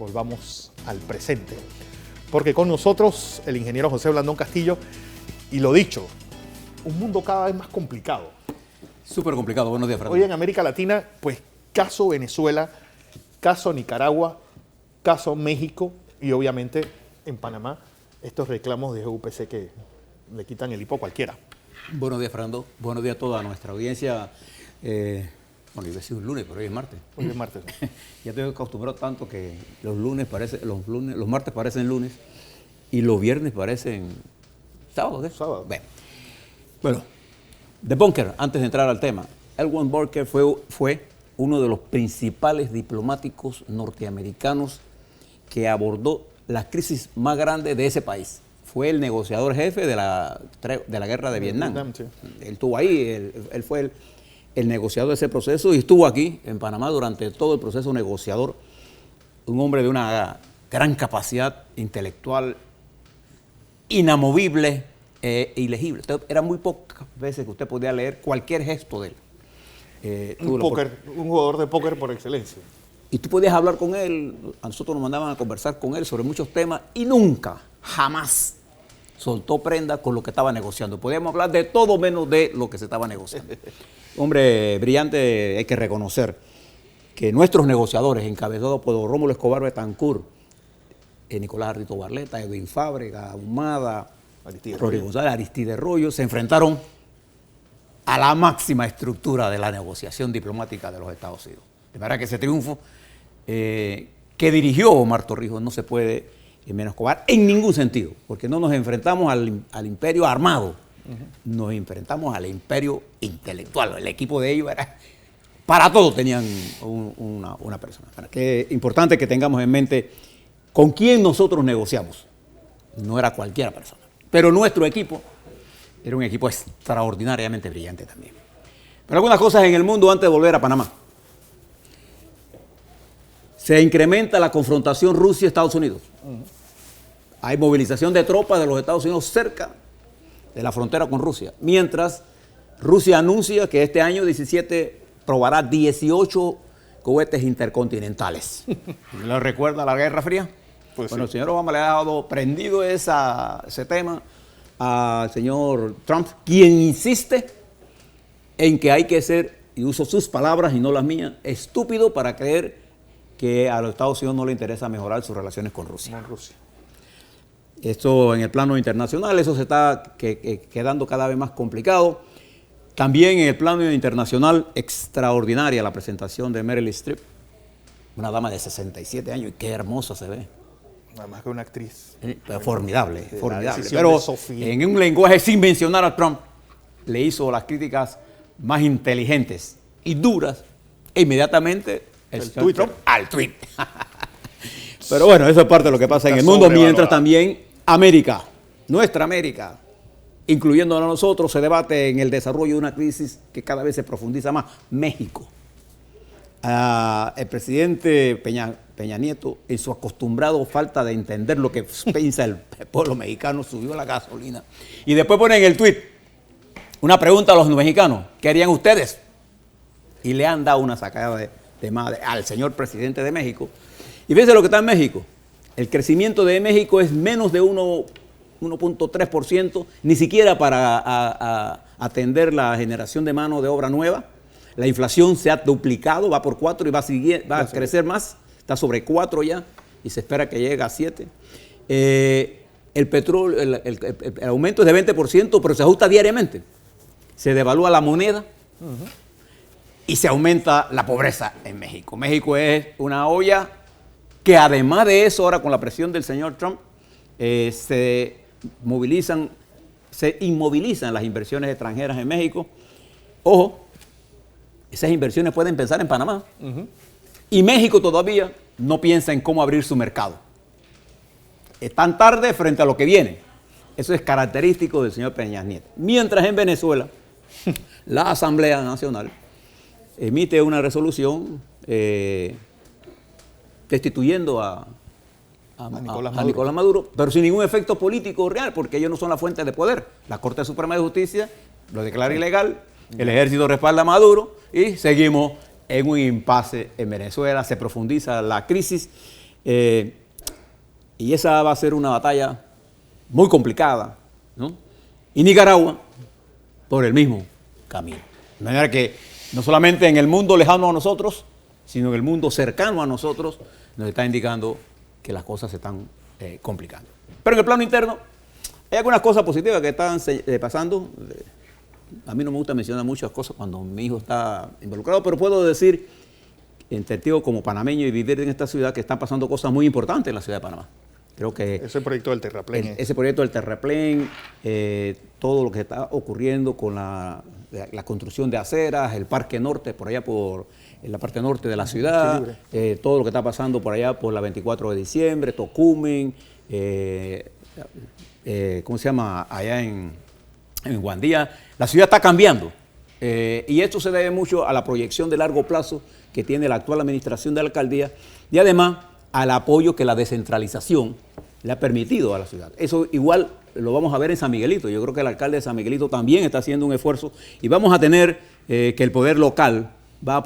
volvamos al presente. Porque con nosotros el ingeniero José Blandón Castillo, y lo dicho, un mundo cada vez más complicado. Súper complicado. Buenos días, Fernando. Hoy en América Latina, pues caso Venezuela, caso Nicaragua, caso México y obviamente en Panamá estos reclamos de GUPC que le quitan el hipo a cualquiera. Buenos días, Fernando. Buenos días a toda nuestra audiencia. Bueno, iba a decir un lunes, pero hoy es martes. Hoy es martes. Ya estoy acostumbrado tanto que los martes parecen lunes y los viernes parecen sábados. ¿Eh? Sábado. Bueno, The Bunker, antes de entrar al tema, L. Bunker fue uno de los principales diplomáticos norteamericanos que abordó la crisis más grande de ese país. Fue el negociador jefe de la guerra de Vietnam. Sí. Él estuvo ahí, él fue el negociador de ese proceso y estuvo aquí en Panamá durante todo el proceso negociador. Un hombre de una gran capacidad intelectual, inamovible e ilegible. Eran muy pocas veces que usted podía leer cualquier gesto de él. Un jugador de póker por excelencia. Y tú podías hablar con él, a nosotros nos mandaban a conversar con él sobre muchos temas y nunca, jamás soltó prenda con lo que estaba negociando. Podíamos hablar de todo menos de lo que se estaba negociando. Hombre brillante, hay que reconocer que nuestros negociadores, encabezados por Rómulo Escobar Betancourt, Nicolás Arrito Barleta, Edwin Fábrega, Ahumada, Rory González, Aristide Royo, se enfrentaron a la máxima estructura de la negociación diplomática de los Estados Unidos. De manera que ese triunfo que dirigió Omar Torrijos no se puede menoscabar en ningún sentido, porque no nos enfrentamos al imperio armado, nos enfrentamos al imperio intelectual. El equipo de ellos era, para todo tenían una persona. Que es importante que tengamos en mente con quién nosotros negociamos. No era cualquier persona, pero nuestro equipo era un equipo extraordinariamente brillante también. Pero algunas cosas en el mundo antes de volver a Panamá. Se incrementa la confrontación Rusia-Estados Unidos. Hay movilización de tropas de los Estados Unidos cerca de la frontera con Rusia. Mientras Rusia anuncia que este año 17 probará 18 cohetes intercontinentales. ¿Le recuerda la Guerra Fría? Pues bueno, sí. el señor Obama le ha dado prendido ese tema al señor Trump, quien insiste en que hay que ser, y uso sus palabras y no las mías, estúpido para creer que a los Estados Unidos no le interesa mejorar sus relaciones con Rusia. No, Rusia. Esto en el plano internacional, eso se está quedando cada vez más complicado. También en el plano internacional, extraordinaria la presentación de Meryl Streep, una dama de 67 años, y qué hermosa se ve. Nada más que una actriz. Formidable, La formidable. decisión Pero de Sofía. en un lenguaje sin mencionar a Trump, le hizo las críticas más inteligentes y duras e inmediatamente el señor Twitter. Trump al tweet. Pero bueno, eso es parte de lo que pasa en el mundo, mientras también América, nuestra América, incluyéndonos a nosotros, se debate en el desarrollo de una crisis que cada vez se profundiza más. México. El presidente Peña Nieto, en su acostumbrado falta de entender lo que piensa el pueblo mexicano, subió la gasolina. Y después pone en el tuit una pregunta a los mexicanos: ¿qué harían ustedes? Y le han dado una sacada de madre al señor presidente de México. Y fíjense lo que está en México. El crecimiento de México es menos de 1.3%, ni siquiera para atender la generación de mano de obra nueva. La inflación se ha duplicado, va por 4 y va a crecer más. Está sobre 4 ya y se espera que llegue a 7. El petróleo, el aumento es de 20%, pero se ajusta diariamente. Se devalúa la moneda y se aumenta la pobreza en México. México es una olla que, además de eso, ahora con la presión del señor Trump, se inmovilizan las inversiones extranjeras en México. Ojo, esas inversiones pueden pensar en Panamá. Y México todavía no piensa en cómo abrir su mercado. Están tarde frente a lo que viene. Eso es característico del señor Peña Nieto. Mientras en Venezuela, la Asamblea Nacional emite una resolución destituyendo a Nicolás Maduro, pero sin ningún efecto político real, porque ellos no son la fuente de poder. La Corte Suprema de Justicia lo declara ilegal, el ejército respalda a Maduro y seguimos en un impasse en Venezuela, se profundiza la crisis Y esa va a ser una batalla muy complicada, ¿no? Y Nicaragua por el mismo camino. De manera que no solamente en el mundo lejano a nosotros, sino en el mundo cercano a nosotros, nos está indicando que las cosas se están complicando. Pero en el plano interno, hay algunas cosas positivas que están pasando. A mí no me gusta mencionar muchas cosas cuando mi hijo está involucrado, pero puedo decir, en sentido como panameño y vivir en esta ciudad, que están pasando cosas muy importantes en la ciudad de Panamá. Creo que ese proyecto del terraplén. Ese proyecto del terraplén, todo lo que está ocurriendo con la construcción de aceras, el Parque Norte, por allá en la parte norte de la ciudad, todo lo que está pasando por allá por la 24 de diciembre, Tocumen, ¿cómo se llama? Allá en Guandía. La ciudad está cambiando y esto se debe mucho a la proyección de largo plazo que tiene la actual administración de la alcaldía y además al apoyo que la descentralización le ha permitido a la ciudad. Eso igual lo vamos a ver en San Miguelito. Yo creo que el alcalde de San Miguelito también está haciendo un esfuerzo y vamos a tener que el poder local va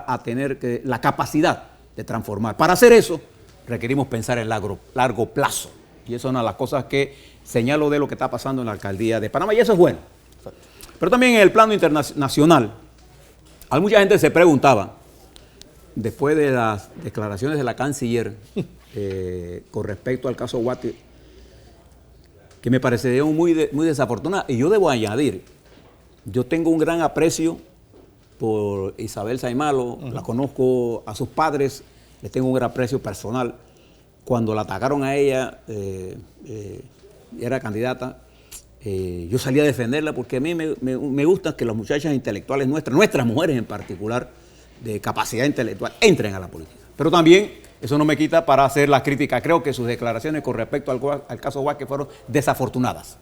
a tener la capacidad de transformar. Para hacer eso requerimos pensar en largo plazo y eso es una de las cosas que señalo de lo que está pasando en la alcaldía de Panamá y eso es bueno. Pero también en el plano internacional, mucha gente se preguntaba, después de las declaraciones de la canciller con respecto al caso Guate, que me parecieron muy desafortunadas. Y yo debo añadir, yo tengo un gran aprecio por Isabel Saimalo, la conozco a sus padres, les tengo un gran aprecio personal. Cuando la atacaron a ella, era candidata, yo salí a defenderla porque a mí me gusta que las muchachas intelectuales nuestras mujeres en particular, de capacidad intelectual, entren a la política. Pero también eso no me quita para hacer la crítica. Creo que sus declaraciones con respecto al caso Vázquez fueron desafortunadas.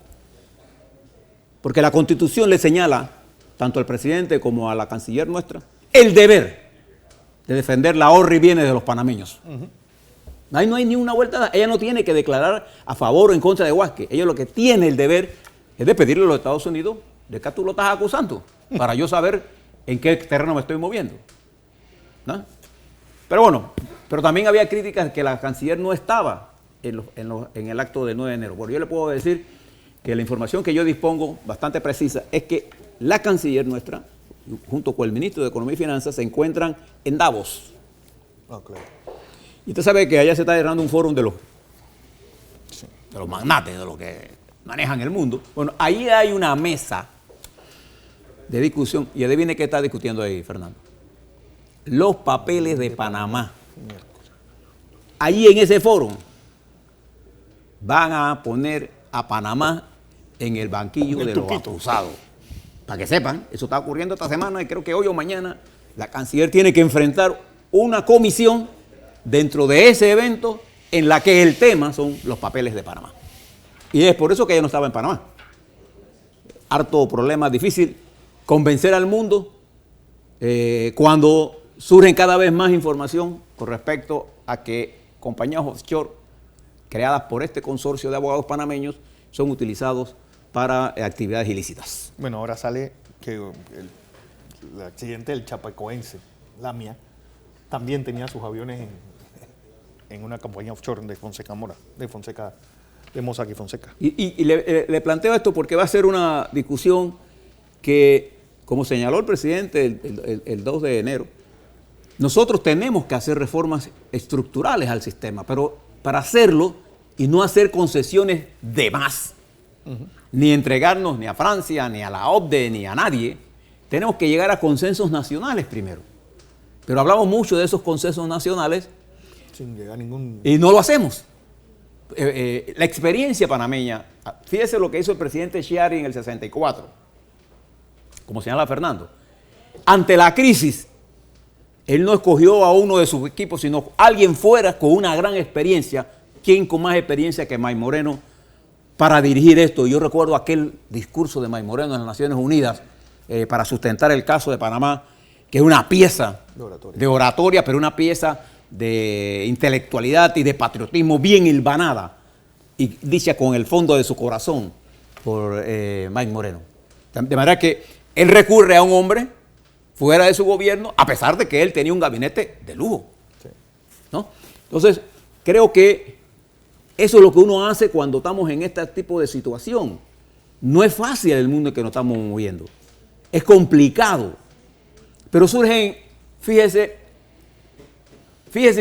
Porque la Constitución le señala, tanto al presidente como a la canciller nuestra, el deber de defender la honra y bienes de los panameños. Ahí no hay ni una vuelta. Ella no tiene que declarar a favor o en contra de Vázquez. Ella lo que tiene el deber es de pedirle a los Estados Unidos de que tú lo estás acusando, para yo saber en qué terreno me estoy moviendo. ¿No? Pero bueno, pero también había críticas que la canciller no estaba en el acto del 9 de enero. Bueno, yo le puedo decir que la información que yo dispongo, bastante precisa, es que la canciller nuestra, junto con el ministro de Economía y Finanzas, se encuentran en Davos. Claro. Y usted sabe que allá se está cerrando un foro de los magnates, de los que manejan el mundo. Bueno, ahí hay una mesa de discusión. Y adivine qué está discutiendo ahí, Fernando. Los papeles de Panamá. Allí en ese foro van a poner a Panamá en el banquillo de los acusados. Para que sepan, eso está ocurriendo esta semana y creo que hoy o mañana la canciller tiene que enfrentar una comisión dentro de ese evento en la que el tema son los papeles de Panamá. Y es por eso que ella no estaba en Panamá. Harto problema, difícil convencer al mundo cuando surgen cada vez más información con respecto a que compañías offshore creadas por este consorcio de abogados panameños son utilizados para actividades ilícitas. Bueno, ahora sale que el accidente del chapecoense, Lamia, también tenía sus aviones en una compañía offshore de Mossack y Fonseca. Y le planteo esto porque va a ser una discusión que, como señaló el presidente el 2 de enero, nosotros tenemos que hacer reformas estructurales al sistema, pero para hacerlo y no hacer concesiones de más, ni entregarnos ni a Francia, ni a la OCDE, ni a nadie, tenemos que llegar a consensos nacionales primero. Pero hablamos mucho de esos consensos nacionales sin llegar a ningún... y no lo hacemos. La experiencia panameña, fíjese lo que hizo el presidente Chiari en el 64, como señala Fernando. Ante la crisis, él no escogió a uno de sus equipos, sino alguien fuera con una gran experiencia. ¿Quién con más experiencia que May Moreno para dirigir esto? Yo recuerdo aquel discurso de May Moreno en las Naciones Unidas para sustentar el caso de Panamá, que es una pieza de oratoria, pero una pieza de intelectualidad y de patriotismo bien hilvanada y dicha con el fondo de su corazón por May Moreno. De manera que él recurre a un hombre fuera de su gobierno, a pesar de que él tenía un gabinete de lujo, ¿no? Entonces, creo que eso es lo que uno hace cuando estamos en este tipo de situación. No es fácil el mundo en que nos estamos moviendo. Es complicado. Pero surgen, fíjese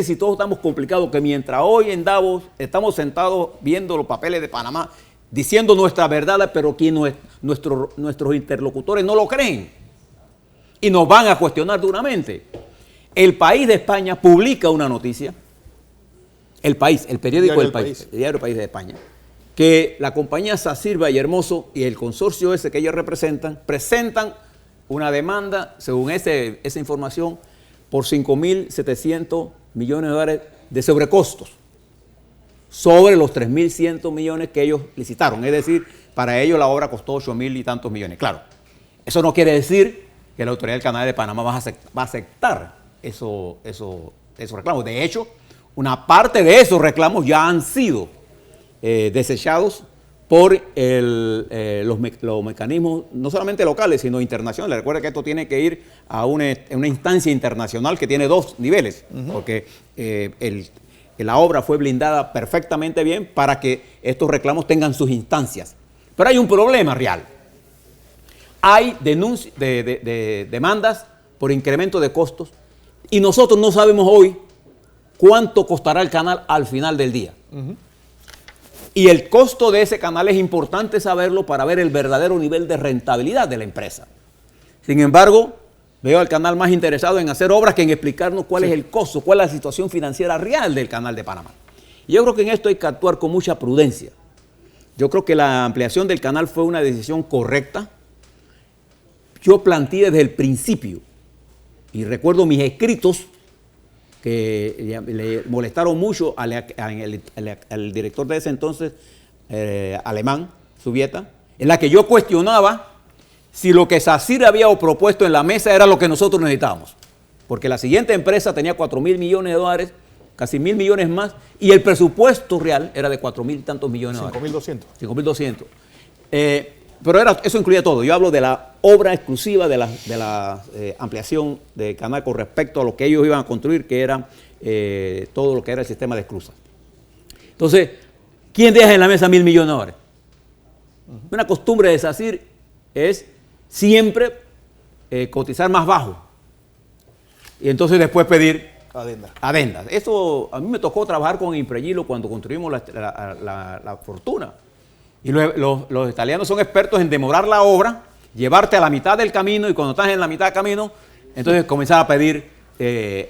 si todos estamos complicados, que mientras hoy en Davos estamos sentados viendo los papeles de Panamá, diciendo nuestra verdad, pero que nuestros interlocutores no lo creen y nos van a cuestionar duramente. El País de España publica una noticia, El País, el periódico del País, el diario País de España, que la compañía Sacir Vallehermoso y el consorcio ese que ellos representan, presentan una demanda, según esa información, por 5.700 millones de dólares de sobrecostos sobre los 3.100 millones que ellos licitaron. Es decir, para ellos la obra costó 8.000 y tantos millones. Claro, eso no quiere decir que la Autoridad del Canal de Panamá va a aceptar esos reclamos. De hecho, una parte de esos reclamos ya han sido desechados por los mecanismos, no solamente locales, sino internacionales. Recuerda que esto tiene que ir a una instancia internacional que tiene dos niveles, porque la obra fue blindada perfectamente bien para que estos reclamos tengan sus instancias. Pero hay un problema real. Hay demandas por incremento de costos y nosotros no sabemos hoy cuánto costará el canal al final del día. Y el costo de ese canal es importante saberlo para ver el verdadero nivel de rentabilidad de la empresa. Sin embargo, veo al canal más interesado en hacer obras que en explicarnos cuál es el costo, cuál es la situación financiera real del Canal de Panamá. Y yo creo que en esto hay que actuar con mucha prudencia. Yo creo que la ampliación del canal fue una decisión correcta. Yo planteé desde el principio, y recuerdo mis escritos que le molestaron mucho al director de ese entonces, alemán, Subieta, en la que yo cuestionaba si lo que Sacir había propuesto en la mesa era lo que nosotros necesitábamos. Porque la siguiente empresa tenía 4.000 millones de dólares, casi 1.000 millones más, y el presupuesto real era de 4.000 y tantos millones de dólares. 5.200. 5.200. Pero eso incluía todo. Yo hablo de la obra exclusiva de la ampliación del canal con respecto a lo que ellos iban a construir, que era todo lo que era el sistema de esclusas. Entonces, ¿quién deja en la mesa 1.000 millones de dólares? Una costumbre de Sacir es siempre cotizar más bajo y entonces después pedir adendas. Eso a mí me tocó trabajar con Impregilo cuando construimos la Fortuna. Y los italianos son expertos en demorar la obra, llevarte a la mitad del camino, y cuando estás en la mitad del camino, entonces comenzar a pedir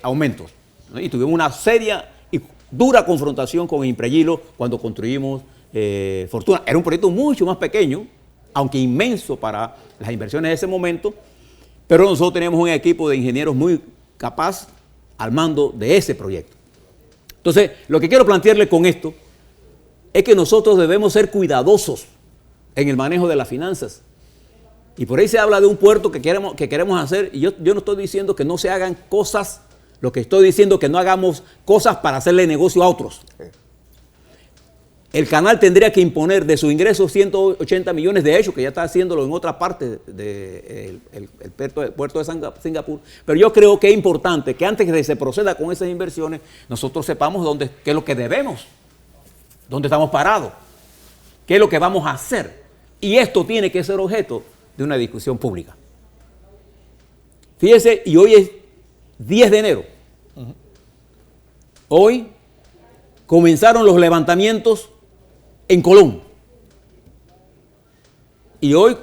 aumentos, ¿no? Y tuvimos una seria y dura confrontación con Impregilo cuando construimos Fortuna. Era un proyecto mucho más pequeño, aunque inmenso para las inversiones de ese momento, pero nosotros teníamos un equipo de ingenieros muy capaz al mando de ese proyecto. Entonces, lo que quiero plantearles con esto es que nosotros debemos ser cuidadosos en el manejo de las finanzas. Y por ahí se habla de un puerto que queremos hacer, y yo no estoy diciendo que no se hagan cosas, lo que estoy diciendo es que no hagamos cosas para hacerle negocio a otros. El canal tendría que imponer de su ingreso 180 millones, de hecho, que ya está haciéndolo en otra parte del puerto de Singapur. Pero yo creo que es importante que antes de que se proceda con esas inversiones, nosotros sepamos qué es lo que debemos. ¿Dónde estamos parados? ¿Qué es lo que vamos a hacer? Y esto tiene que ser objeto de una discusión pública. Fíjese, y hoy es 10 de enero. Hoy comenzaron los levantamientos en Colón. Y hoy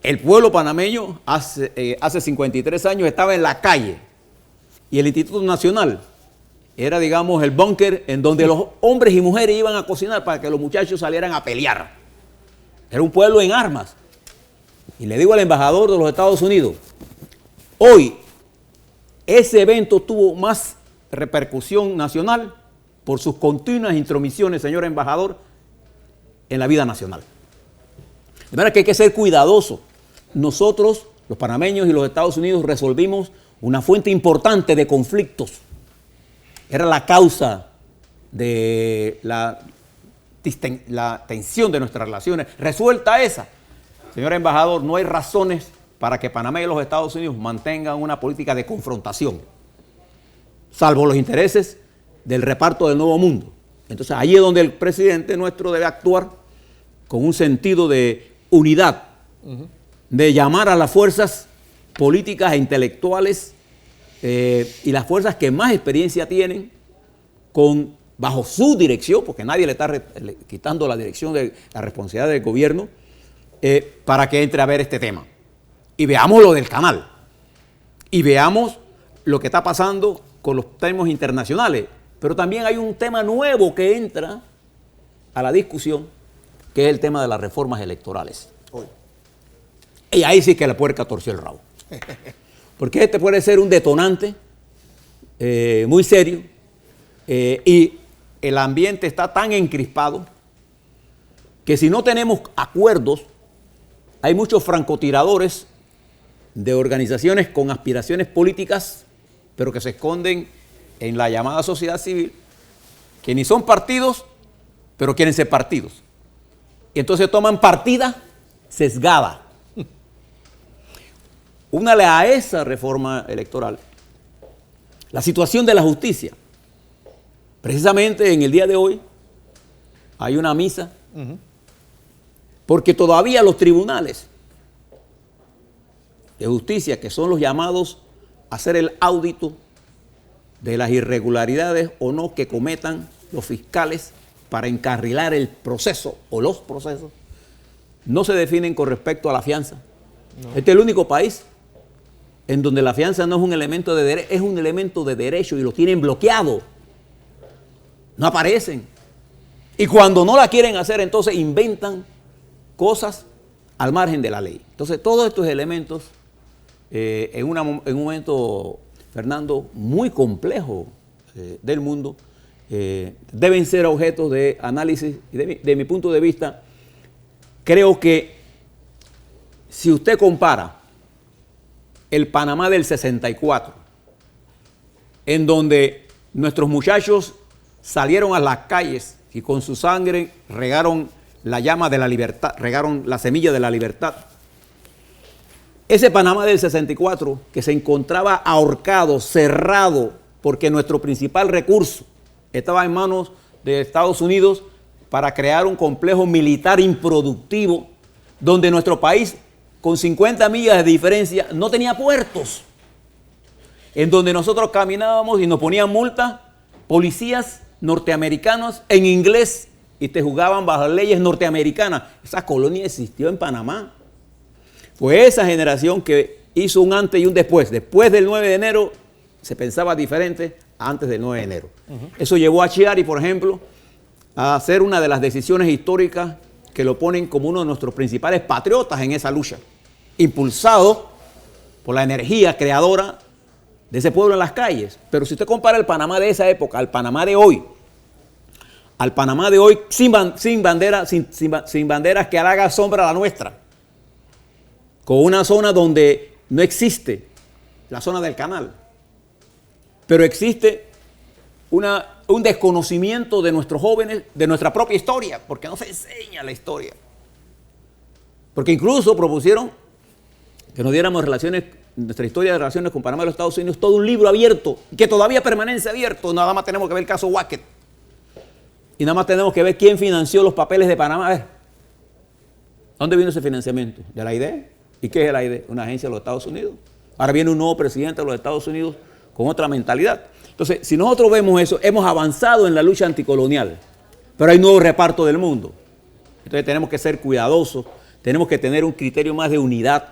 el pueblo panameño hace 53 años estaba en la calle. Y el Instituto Nacional era, digamos, el búnker en donde los hombres y mujeres iban a cocinar para que los muchachos salieran a pelear. Era un pueblo en armas. Y le digo al embajador de los Estados Unidos, hoy ese evento tuvo más repercusión nacional por sus continuas intromisiones, señor embajador, en la vida nacional. De manera que hay que ser cuidadosos. Nosotros, los panameños y los Estados Unidos, resolvimos una fuente importante de conflictos. Era la causa de la tensión de nuestras relaciones. Resuelta esa, señor embajador, no hay razones para que Panamá y los Estados Unidos mantengan una política de confrontación, salvo los intereses del reparto del Nuevo Mundo. Entonces ahí es donde el presidente nuestro debe actuar con un sentido de unidad, de llamar a las fuerzas políticas e intelectuales y las fuerzas que más experiencia tienen bajo su dirección, porque nadie le está quitando la dirección de la responsabilidad del gobierno, para que entre a ver este tema. Y veamos lo del canal. Y veamos lo que está pasando con los temas internacionales. Pero también hay un tema nuevo que entra a la discusión, que es el tema de las reformas electorales. Y ahí sí que la puerca torció el rabo. Porque este puede ser un detonante muy serio y el ambiente está tan encrispado que si no tenemos acuerdos, hay muchos francotiradores de organizaciones con aspiraciones políticas, pero que se esconden en la llamada sociedad civil, que ni son partidos, pero quieren ser partidos. Y entonces toman partida sesgada. Únale a esa reforma electoral la situación de la justicia. Precisamente en el día de hoy hay una misa, porque todavía los tribunales de justicia, que son los llamados a hacer el audito de las irregularidades o no que cometan los fiscales para encarrilar el proceso o los procesos, no se definen con respecto a la fianza. No. Este es el único país en donde la fianza no es un elemento de derecho, es un elemento de derecho y lo tienen bloqueado. No aparecen. Y cuando no la quieren hacer, entonces inventan cosas al margen de la ley. Entonces, todos estos elementos, en un momento, Fernando, muy complejo del mundo, deben ser objetos de análisis. Y de mi punto de vista, creo que si usted compara el Panamá del 64, en donde nuestros muchachos salieron a las calles y con su sangre regaron la llama de la libertad, regaron la semilla de la libertad. Ese Panamá del 64, que se encontraba ahorcado, cerrado, porque nuestro principal recurso estaba en manos de Estados Unidos para crear un complejo militar improductivo, donde nuestro país, con 50 millas de diferencia, no tenía puertos, en donde nosotros caminábamos y nos ponían multas, policías norteamericanos en inglés, y te jugaban bajo leyes norteamericanas. Esa colonia existió en Panamá. Fue esa generación que hizo un antes y un después. Después del 9 de enero se pensaba diferente antes del 9 de enero. Eso llevó a Chiari, por ejemplo, a hacer una de las decisiones históricas que lo ponen como uno de nuestros principales patriotas en esa lucha, impulsado por la energía creadora de ese pueblo en las calles. Pero si usted compara el Panamá de esa época al Panamá de hoy, sin banderas que haga sombra a la nuestra, con una zona donde no existe la zona del canal, pero existe un desconocimiento de nuestros jóvenes, de nuestra propia historia, porque no se enseña la historia. Porque incluso propusieron que nos diéramos nuestra historia de relaciones con Panamá y los Estados Unidos, todo un libro abierto, que todavía permanece abierto. Nada más tenemos que ver el caso Wackett. Y nada más tenemos que ver quién financió los papeles de Panamá. A ver, ¿dónde vino ese financiamiento? ¿De la AIDE? ¿Y qué es la AIDE? Una agencia de los Estados Unidos. Ahora viene un nuevo presidente de los Estados Unidos con otra mentalidad. Entonces, si nosotros vemos eso, hemos avanzado en la lucha anticolonial, pero hay nuevo reparto del mundo. Entonces tenemos que ser cuidadosos, tenemos que tener un criterio más de unidad,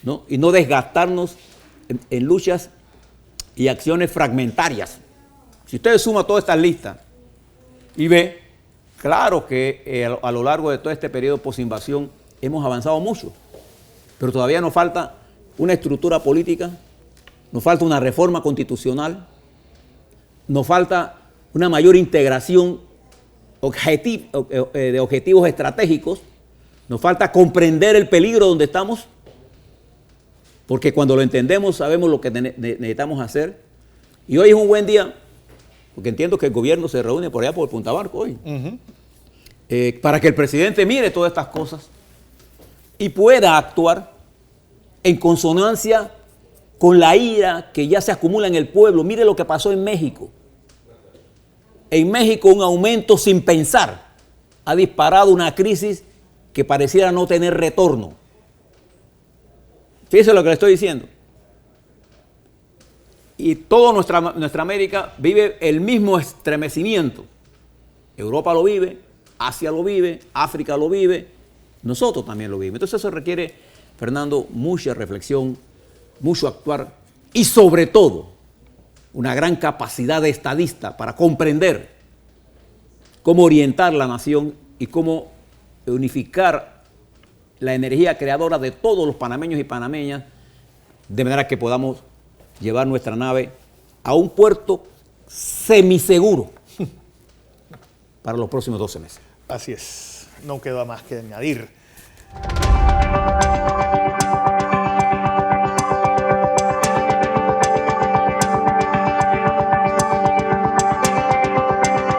¿no? Y no desgastarnos en luchas y acciones fragmentarias. Si usted suma todas estas listas y ve, claro que a lo largo de todo este periodo posinvasión hemos avanzado mucho, pero todavía nos falta una estructura política, nos falta una reforma constitucional, nos falta una mayor integración de objetivos estratégicos, nos falta comprender el peligro donde estamos, porque cuando lo entendemos sabemos lo que necesitamos hacer. Y hoy es un buen día, porque entiendo que el gobierno se reúne por allá por Punta Barco hoy, para que el presidente mire todas estas cosas y pueda actuar en consonancia con la ira que ya se acumula en el pueblo. Mire lo que pasó en México. En México un aumento sin pensar ha disparado una crisis que pareciera no tener retorno. Fíjese lo que le estoy diciendo. Y toda nuestra América vive el mismo estremecimiento. Europa lo vive, Asia lo vive, África lo vive, nosotros también lo vivimos. Entonces eso requiere, Fernando, mucha reflexión, mucho actuar y sobre todo una gran capacidad de estadista para comprender cómo orientar la nación y cómo unificar la energía creadora de todos los panameños y panameñas, de manera que podamos llevar nuestra nave a un puerto semiseguro para los próximos 12 meses. Así es, no queda más que añadir.